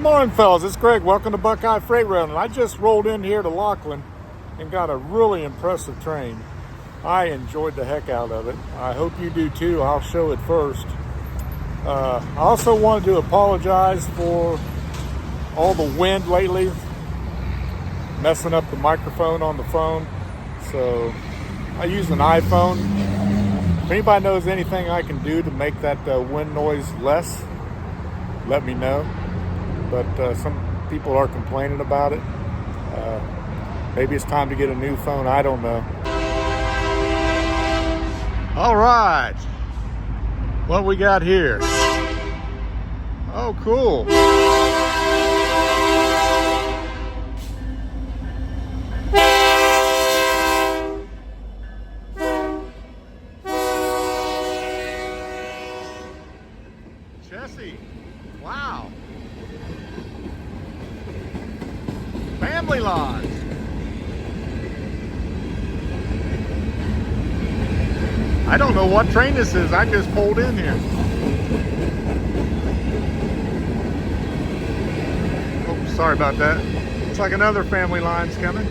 Morning, fellas. It's Greg. Welcome to Buckeye Freight Rail. And I just rolled in here to Lockland and got a really impressive train. I enjoyed the heck out of it. I hope you do too. I'll show it first. I also wanted to apologize for all the wind lately, messing up the microphone on the phone. So I use an iPhone. If anybody knows anything I can do to make that wind noise less, let me know. But some people are complaining about it. Maybe it's time to get a new phone. I don't know. All right. What we got here? Oh, cool. Jesse. Wow. Family lines. I don't know what train this is. I just pulled in here. Oh, sorry about that. Looks like another family line's coming.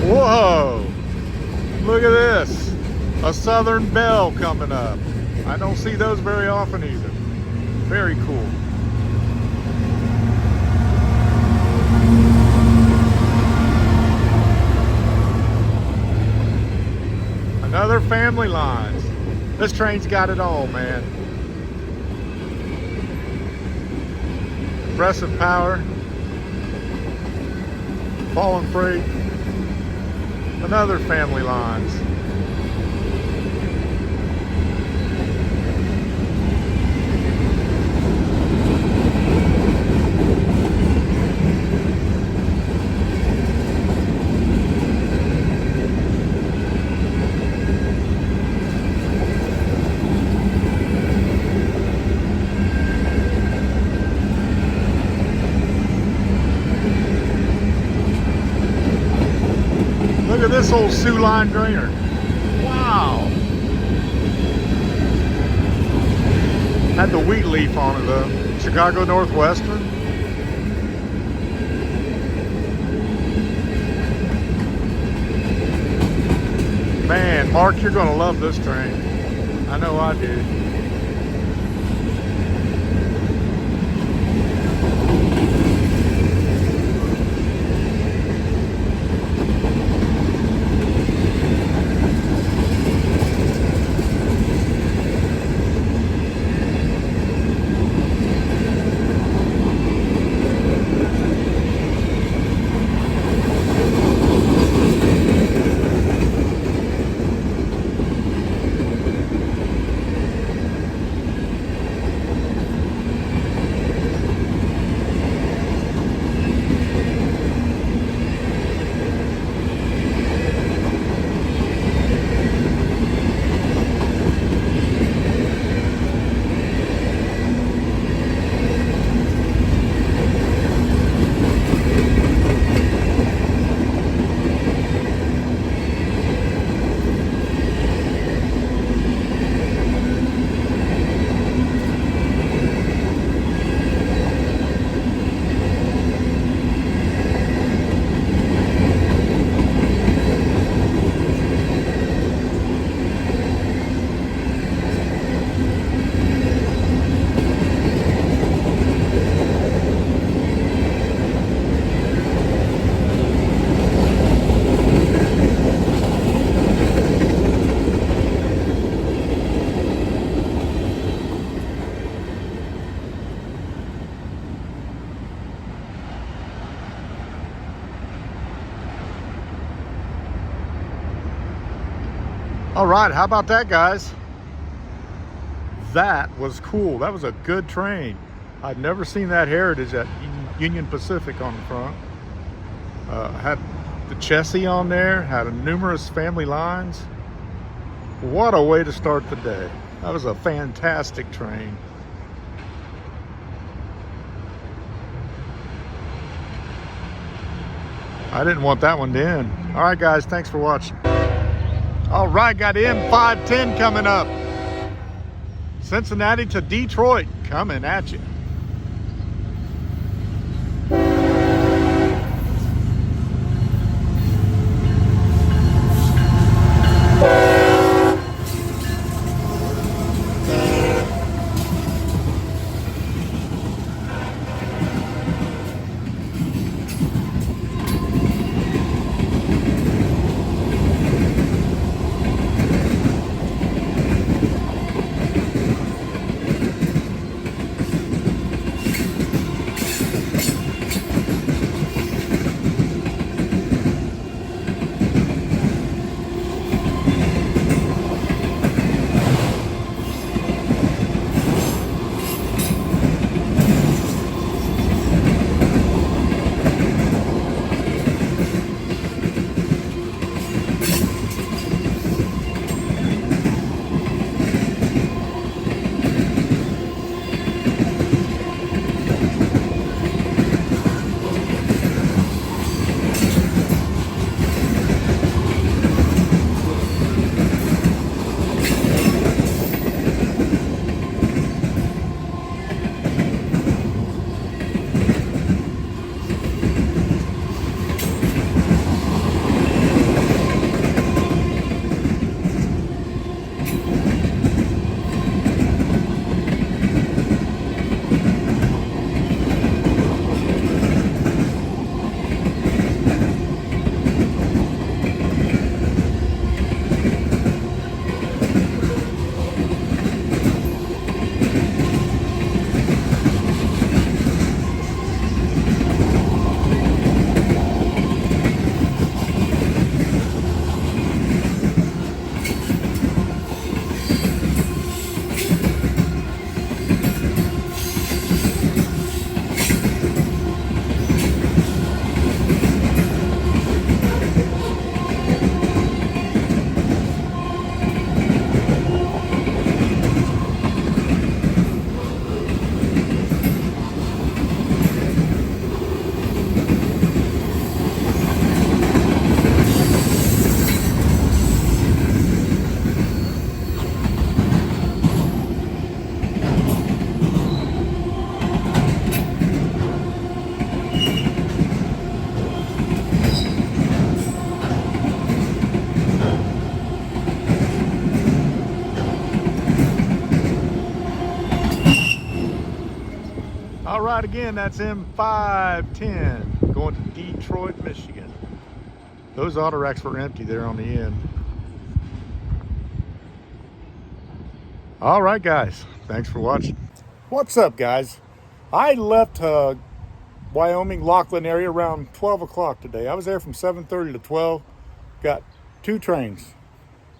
Whoa, look at this, a Southern Belle coming up. I don't see those very often either. Very cool. Another family lines. This train's got it all, man. Impressive power. Falling freight. Another family lines. Look at this old Sioux line drainer. Wow. Had the wheat leaf on it though. Chicago Northwestern. Mark, you're gonna love this train. I know I do. All right, how about that, guys? That was cool. That was a good train. I'd never seen that heritage at Union Pacific on the front. Had the chassis on there, had numerous family lines. What a way to start the day. That was a fantastic train. I didn't want that one to end. All right, guys, thanks for watching. All right, got M510 coming up. Cincinnati to Detroit coming at you. right, again, that's M510 going to Detroit, Michigan. Those auto racks were empty there on the end. All right, guys, thanks for watching. What's up, guys? I left Wyoming, Lockland area around 12 o'clock today. I was there from 7:30 to 12. Got 2 trains.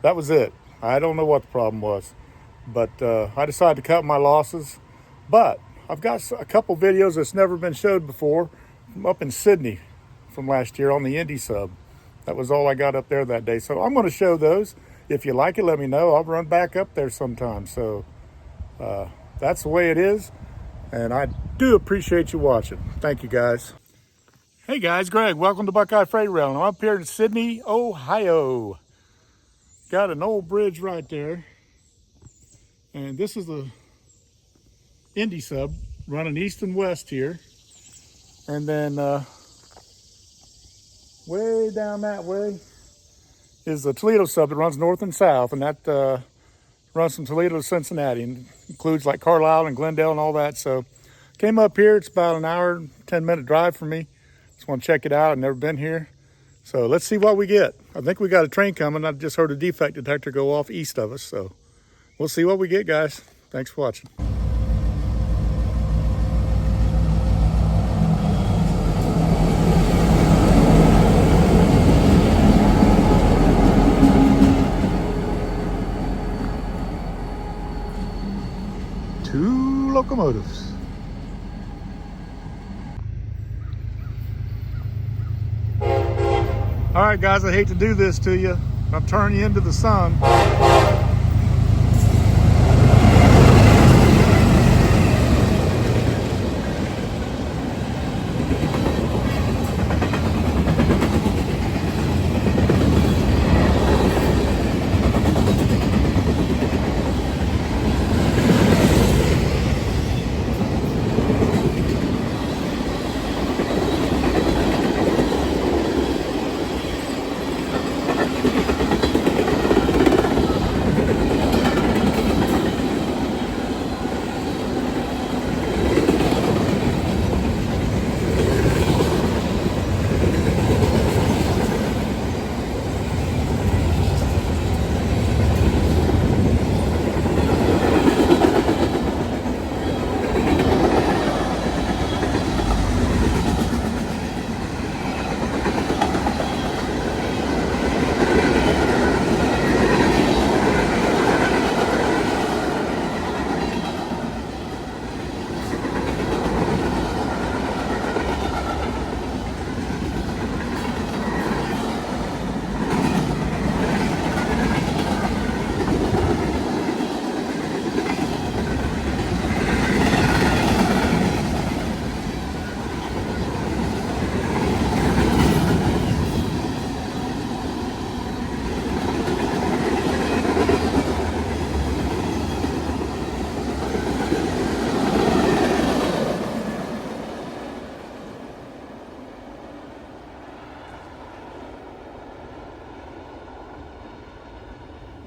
That was it. I don't know what the problem was, but I decided to cut my losses. But I've got a couple videos that's never been showed before from up in Sydney from last year on the Indy sub. That was all I got up there that day. So I'm going to show those. If you like it, let me know. I'll run back up there sometime. So that's the way it is. And I do appreciate you watching. Thank you, guys. Hey, guys. Greg, welcome to Buckeye Freight Rail. I'm up here in Sydney, Ohio. Got an old bridge right there. And this is the Indy sub running east and west here. And then way down that way is the Toledo sub that runs north and south. And that runs from Toledo to Cincinnati and includes like Carlisle and Glendale and all that. So came up here. It's about an hour, 10-minute drive for me. Just want to check it out. I've never been here. So let's see what we get. I think we got a train coming. I just heard a defect detector go off east of us. So we'll see what we get, guys. Thanks for watching. Two locomotives. All right, guys, I hate to do this to you. I'm turning you into the sun.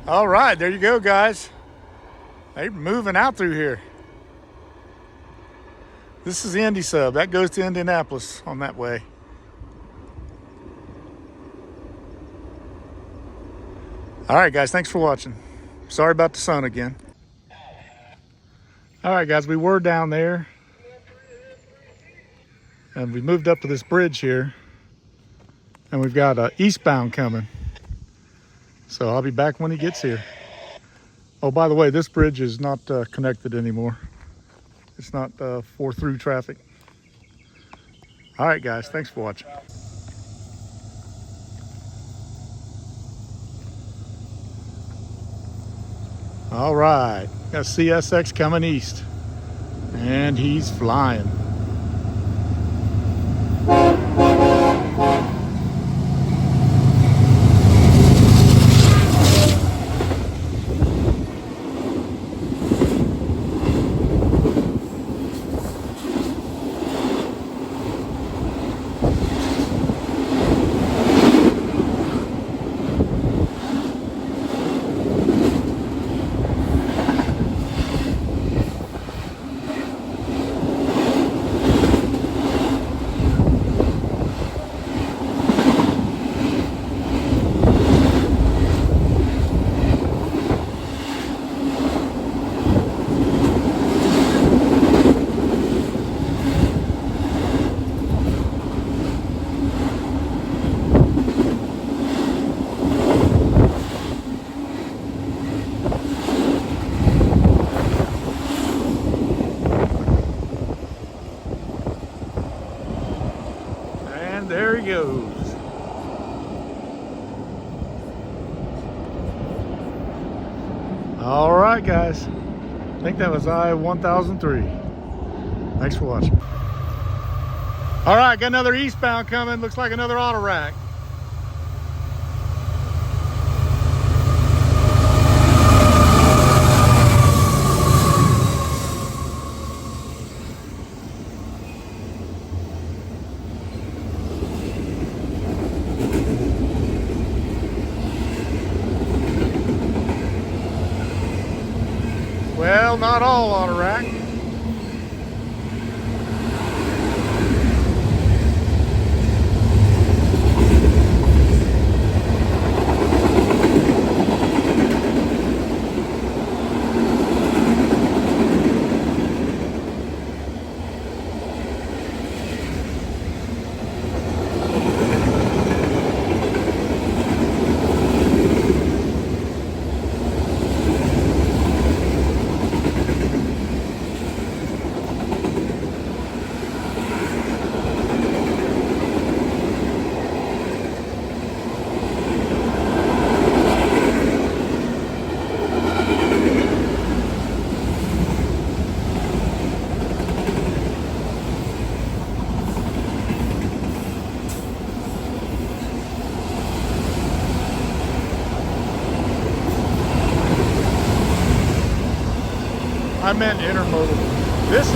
All right, there you go, guys. They're moving out through here. This is the Indy sub. That goes to Indianapolis on that way. All right, guys, thanks for watching. Sorry about the sun again. All right, guys, we were down there. And we moved up to this bridge here. And we've got eastbound coming. So I'll be back when he gets here. Oh, by the way, this bridge is not connected anymore. It's not for through traffic. All right, guys, thanks for watching. All right, got CSX coming east, and he's flying. right, guys. I think that was I-1003. Thanks for watching. All right, got another eastbound coming. Looks like another auto rack. Well, not all auto rack. I meant intermodal. This is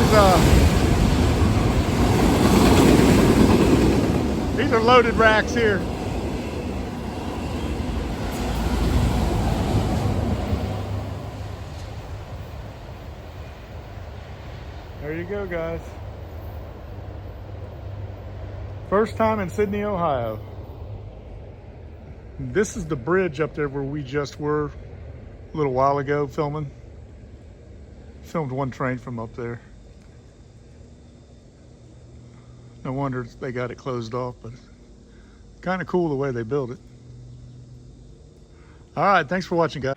these are loaded racks here. There you go, guys. First time in Sydney, Ohio. This is the bridge up there where we just were a little while ago filming. Filmed one train from up there. No wonder they got it closed off, but kind of cool the way they built it. All right, thanks for watching, guys.